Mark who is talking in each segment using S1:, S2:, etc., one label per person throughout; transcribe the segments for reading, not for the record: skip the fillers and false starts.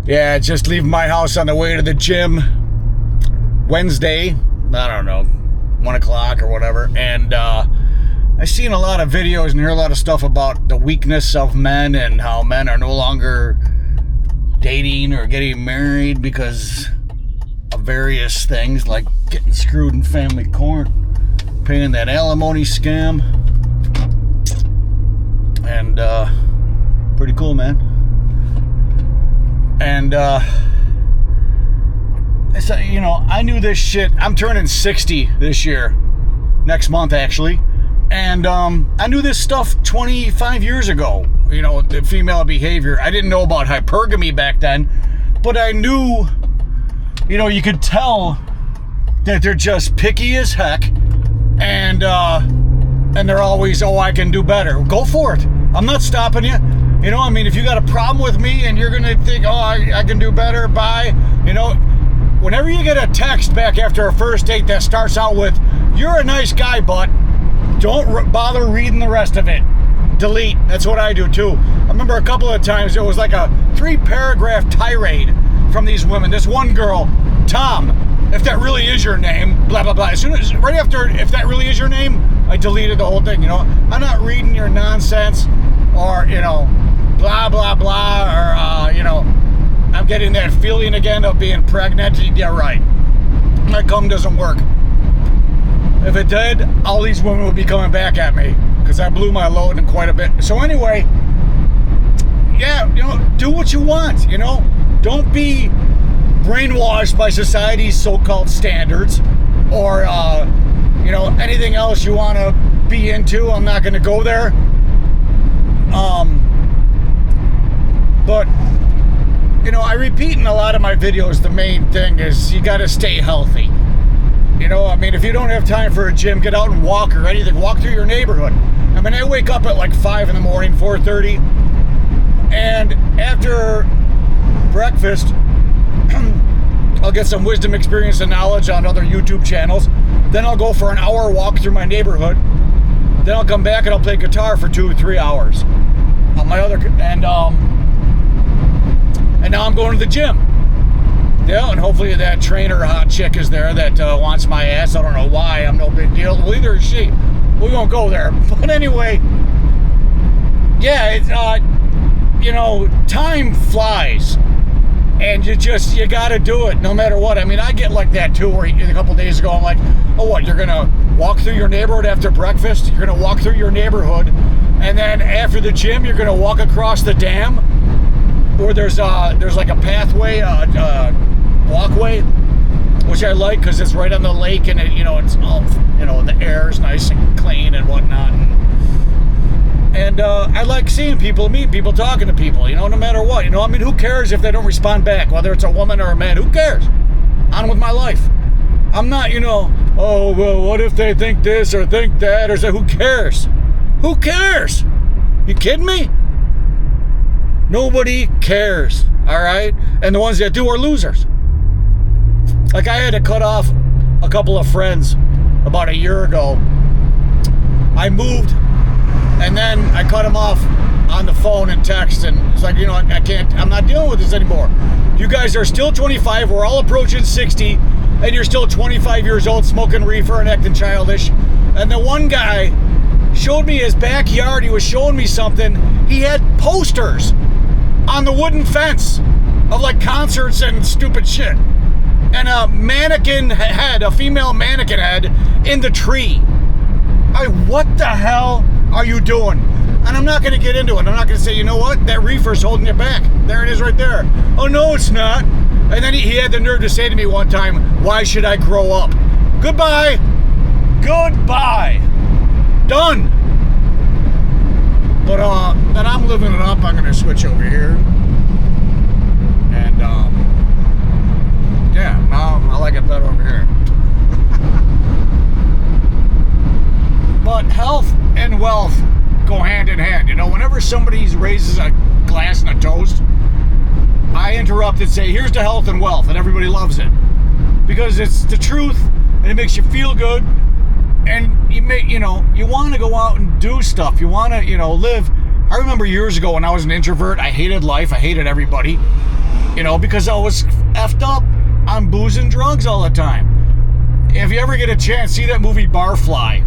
S1: Yeah, just leaving my house on the way to the gym Wednesday. I don't know, 1 o'clock or whatever. And I've seen a lot of videos and hear a lot of stuff about the weakness of men and how men are no longer dating or getting married because of various things like getting screwed in family court, paying that alimony scam. And pretty cool, man. And so, you know, I knew this shit. I'm turning 60 this year, next month actually, and I knew this stuff 25 years ago. You know, the female behavior. I didn't know about hypergamy back then, but I knew, you know, you could tell that they're just picky as heck, and they're always, oh, I can do better. Go for it. I'm not stopping you. You know, I mean, if you got a problem with me and you're gonna think, oh, I can do better, bye. You know, whenever you get a text back after a first date that starts out with, you're a nice guy, but don't bother reading the rest of it. Delete. That's what I do too. I remember a couple of times it was like a 3-paragraph tirade from these women. This one girl, Tom, if that really is your name, blah, blah, blah. As soon as, right after, if that really is your name, I deleted the whole thing, you know. I'm not reading your nonsense or, you know, blah, blah, blah, or, you know, I'm getting that feeling again of being pregnant. Yeah, right. My cum doesn't work. If it did, all these women would be coming back at me because I blew my load in quite a bit. So anyway, yeah, you know, do what you want, you know. Don't be brainwashed by society's so-called standards or, you know, anything else you want to be into. I'm not going to go there. But, you know, I repeat in a lot of my videos, the main thing is you got to stay healthy. You know, I mean, if you don't have time for a gym, get out and walk or anything. Walk through your neighborhood. I mean, I wake up at like 5 in the morning, 4:30. And after breakfast, I'll get some wisdom, experience, and knowledge on other YouTube channels. Then I'll go for an hour walk through my neighborhood. Then I'll come back and I'll play guitar for 2 or 3 hours. On my other, and now I'm going to the gym. Yeah, and hopefully that trainer hot chick is there that wants my ass. I don't know why. I'm no big deal. Well, either is she. We won't go there. But anyway, yeah, it's, you know, time flies. And you got to do it no matter what. I mean, I get like that too, where a couple days ago, I'm like, oh, what, you're going to walk through your neighborhood after breakfast? You're going to walk through your neighborhood, and then after the gym, you're going to walk across the dam, where there's like a pathway, walkway, which I like because it's right on the lake, and it, you know, it's all, you know, the air is nice and clean and whatnot. And I like seeing people, meeting people, talking to people, you know, no matter what. You know, I mean, who cares if they don't respond back, whether it's a woman or a man? Who cares? On with my life. I'm not, you know, oh, well, what if they think this or think that, or say, who cares? Who cares? You kidding me? Nobody cares, all right? And the ones that do are losers. Like, I had to cut off a couple of friends about a year ago. I moved, and then I cut them off on the phone and text, and it's like, you know, I can't, I'm not dealing with this anymore. You guys are still 25, we're all approaching 60, and you're still 25 years old smoking reefer and acting childish. And the one guy showed me his backyard. He was showing me something. He had posters on the wooden fence of like concerts and stupid shit. And a mannequin head, a female mannequin head in the tree. What the hell are you doing? And I'm not going to get into it. I'm not going to say, you know what? That reefer's holding you back. There it is right there. Oh, no, it's not. And then he had the nerve to say to me one time, why should I grow up? Goodbye. Goodbye. Done. But then I'm living it up. I'm going to switch over here. And, yeah, now I like it better over here. But health and wealth go hand in hand. You know, whenever somebody raises a glass and a toast, I interrupt and say, here's to health and wealth, and everybody loves it. Because it's the truth, and it makes you feel good, and you want to go out and do stuff. You want to, live. I remember years ago when I was an introvert, I hated life, I hated everybody. You know, because I was effed up on booze and drugs all the time. If you ever get a chance, see that movie Barfly.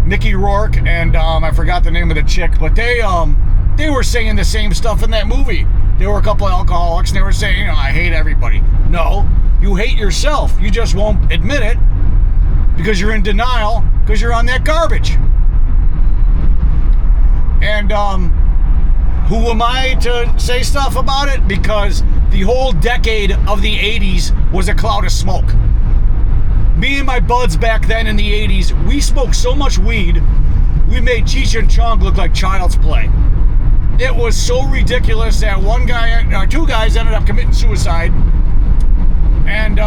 S1: Mickey Rourke and I forgot the name of the chick, but they were saying the same stuff in that movie. They were a couple of alcoholics, and they were saying, you know, I hate everybody. No, you hate yourself. You just won't admit it because you're in denial because you're on that garbage. And who am I to say stuff about it? Because the whole decade of the 80s was a cloud of smoke. Me and my buds back then in the 80s, we smoked so much weed, we made Cheech and Chong look like child's play. It was so ridiculous that two guys ended up committing suicide, and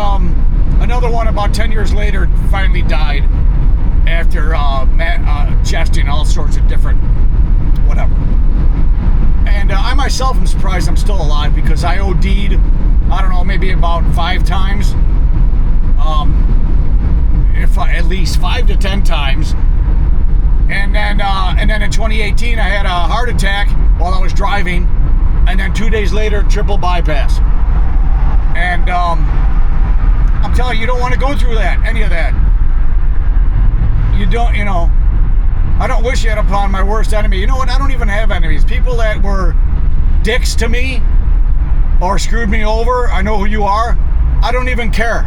S1: another one about 10 years later finally died after ingesting all sorts of different whatever. And I myself am surprised I'm still alive because I OD'd, I don't know, maybe about 5 times. At least 5 to 10 times, and then in 2018 I had a heart attack while I was driving, and then 2 days later triple bypass. And I'm telling you, you don't want to go through any of that. You don't, you know. I don't wish it upon my worst enemy. You know what? I don't even have enemies. People that were dicks to me or screwed me over, I know who you are. I don't even care.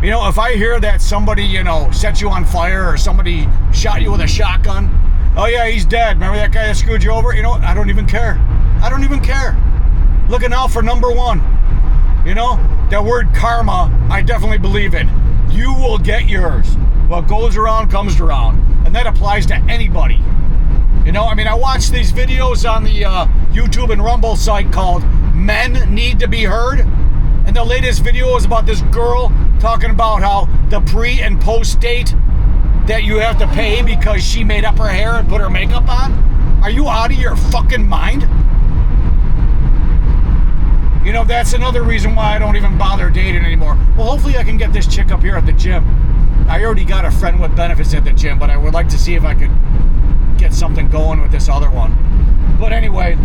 S1: You know, if I hear that somebody, you know, set you on fire or somebody shot you with a shotgun, oh yeah, he's dead. Remember that guy that screwed you over? You know, I don't even care. I don't even care. Looking out for number one. You know, that word karma, I definitely believe in. You will get yours. What goes around comes around. And that applies to anybody. You know, I mean, I watched these videos on the YouTube and Rumble site called Men Need to Be Heard. And the latest video is about this girl talking about how the pre and post date that you have to pay because she made up her hair and put her makeup on. Are you out of your fucking mind? You know, that's another reason why I don't even bother dating anymore. Well, hopefully I can get this chick up here at the gym. I already got a friend with benefits at the gym, but I would like to see if I could get something going with this other one. But anyway,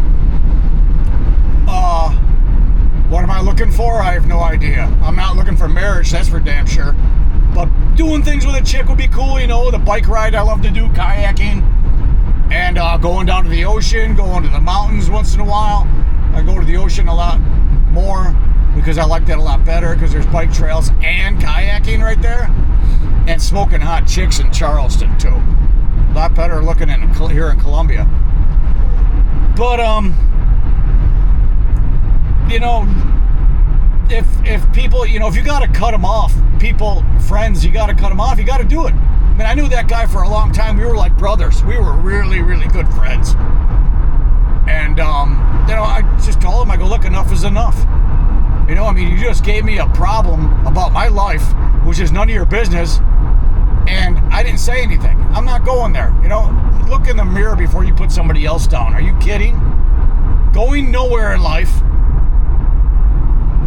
S1: what am I looking for? I have no idea. I'm not looking for marriage, that's for damn sure. But doing things with a chick would be cool, you know, the bike ride I love to do, kayaking, and going down to the ocean, going to the mountains once in a while. I go to the ocean a lot more because I like that a lot better because there's bike trails and kayaking right there. And smoking hot chicks in Charleston too. A lot better looking here in Columbia. But you know, if people, you know, if you got to cut them off, friends, you got to cut them off. You got to do it. I mean, I knew that guy for a long time. We were like brothers. We were really, really good friends. And you know, I just told him, I go, look, enough is enough. You know, I mean, you just gave me a problem about my life, which is none of your business, and I didn't say anything. I'm not going there. You know, look in the mirror before you put somebody else down. Are you kidding? Going nowhere in life.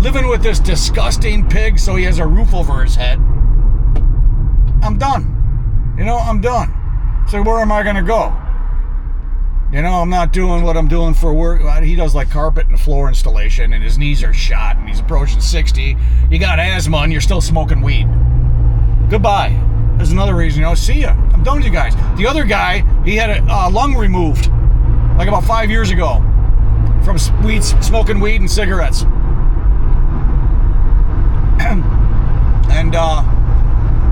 S1: Living with this disgusting pig so he has a roof over his head. I'm done. You know, I'm done. So where am I going to go? You know, I'm not doing what I'm doing for work. He does like carpet and floor installation, and his knees are shot, and he's approaching 60. You got asthma, and you're still smoking weed. Goodbye. There's another reason, you know, see ya. I'm done with you guys. The other guy, he had a lung removed, like about 5 years ago, from smoking weed and cigarettes. And,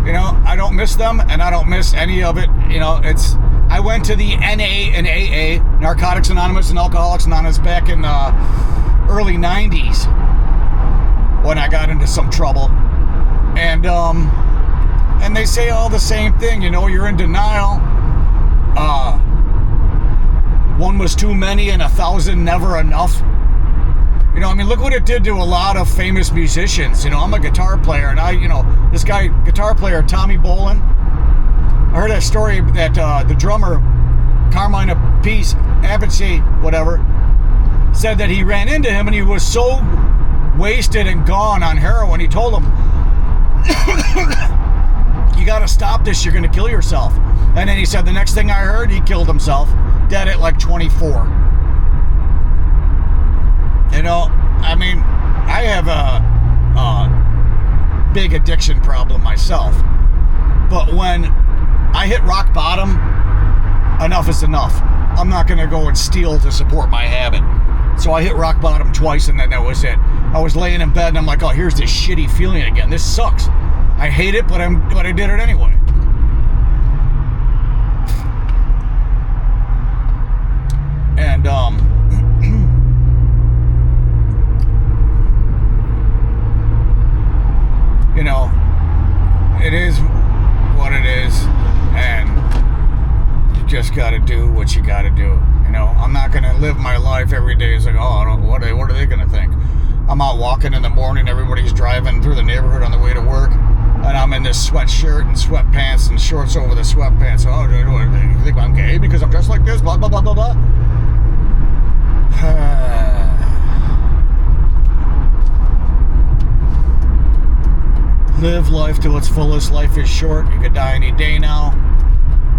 S1: you know, I don't miss them, and I don't miss any of it. You know, I went to the NA and AA, Narcotics Anonymous and Alcoholics Anonymous, back in the early 90s when I got into some trouble. And they say all the same thing, you know, you're in denial. One was too many and 1,000 never enough. You know, I mean, look what it did to a lot of famous musicians. You know, I'm a guitar player, and you know, this guy, guitar player, Tommy Bolin, I heard that story that the drummer, Carmine Appice, whatever, said that he ran into him and he was so wasted and gone on heroin, he told him, you got to stop this, you're going to kill yourself. And then he said the next thing I heard, he killed himself, dead at like 24. You know, I mean, I have a big addiction problem myself. But when I hit rock bottom, enough is enough. I'm not going to go and steal to support my habit. So I hit rock bottom twice, and then that was it. I was laying in bed, and I'm like, oh, here's this shitty feeling again. This sucks. I hate it, but I did it anyway. And, you know, it is what it is, and you just got to do what you got to do. You know, I'm not going to live my life every day as like, oh, what are they going to think? I'm out walking in the morning, everybody's driving through the neighborhood on the way to work, and I'm in this sweatshirt and sweatpants and shorts over the sweatpants. Oh, you think I'm gay because I'm dressed like this? Blah, blah, blah, blah, blah. Live life to its fullest. Life is short. You could die any day now.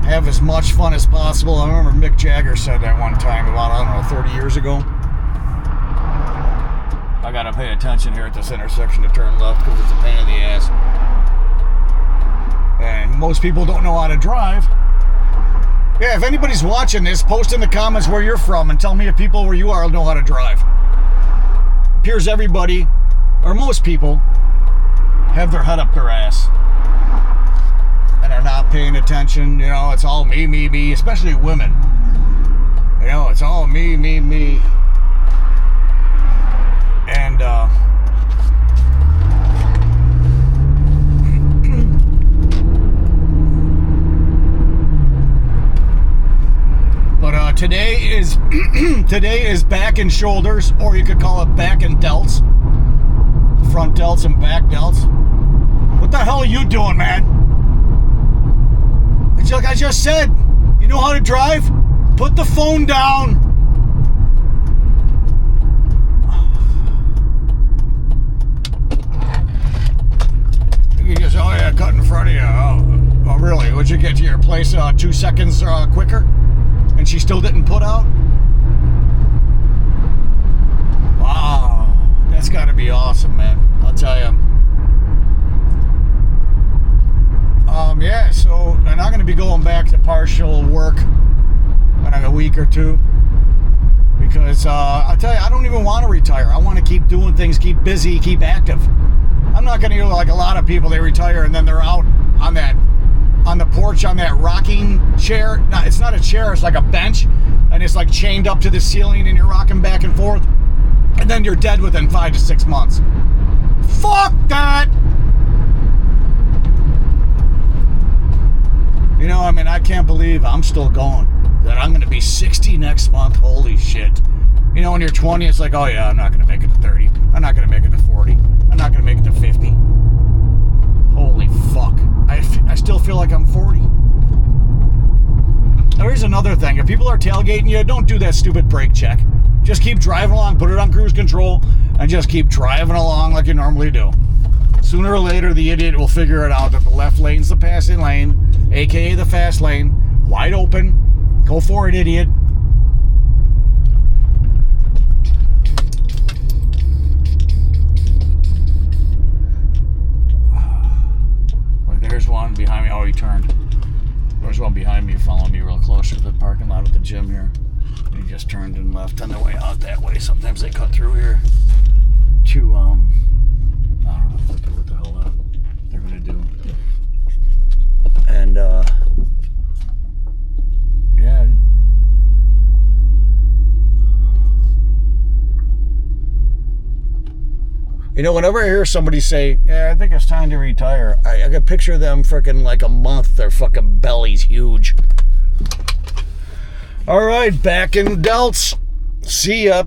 S1: Have as much fun as possible. I remember Mick Jagger said that one time about, I don't know, 30 years ago. I gotta pay attention here at this intersection to turn left because it's a pain in the ass. And most people don't know how to drive. Yeah, if anybody's watching this, post in the comments where you're from and tell me if people where you are know how to drive. Appears everybody, or most people, have their head up their ass and are not paying attention. You know, it's all me, me, me, especially women. You know, it's all me, me, me. And, but today is back and shoulders, or you could call it back and delts, front delts and back delts. What the hell are you doing, man? It's like I just said, you know how to drive? Put the phone down. You just, oh yeah, cut in front of you. Oh really? Would you get to your place 2 seconds quicker? And she still didn't put out? Wow, that's got to be awesome, man. I'll tell you. Yeah, so I'm not going to be going back to partial work in a week or two because I'll tell you, I don't even want to retire. I want to keep doing things, keep busy, keep active. I'm not going to do like a lot of people. They retire and then they're out on the porch on that rocking chair. No, it's not a chair, it's like a bench, and it's like chained up to the ceiling and you're rocking back and forth, and then you're dead within 5 to 6 months. Fuck that! You know, I mean, I can't believe I'm still going. That I'm going to be 60 next month. Holy shit. You know, when you're 20, it's like, oh yeah, I'm not going to make it to 30. I'm not going to make it to 40. I'm not going to make it to 50. Holy fuck. I still feel like I'm 40. Now, here's another thing. If people are tailgating you, don't do that stupid brake check. Just keep driving along, put it on cruise control, and just keep driving along like you normally do. Sooner or later, the idiot will figure it out that the left lane's the passing lane, aka the fast lane, wide open. Go for it, idiot. Like, there's one behind me. Oh, he turned. There's one behind me following me real close to the parking lot at the gym here. And he just turned and left on the way out that way. Sometimes they cut through here to, I don't know what the hell they're going to do. And, yeah. You know, whenever I hear somebody say, yeah, I think it's time to retire, I can picture them freaking like a month, their fucking belly's huge. All right, back in delts. See ya.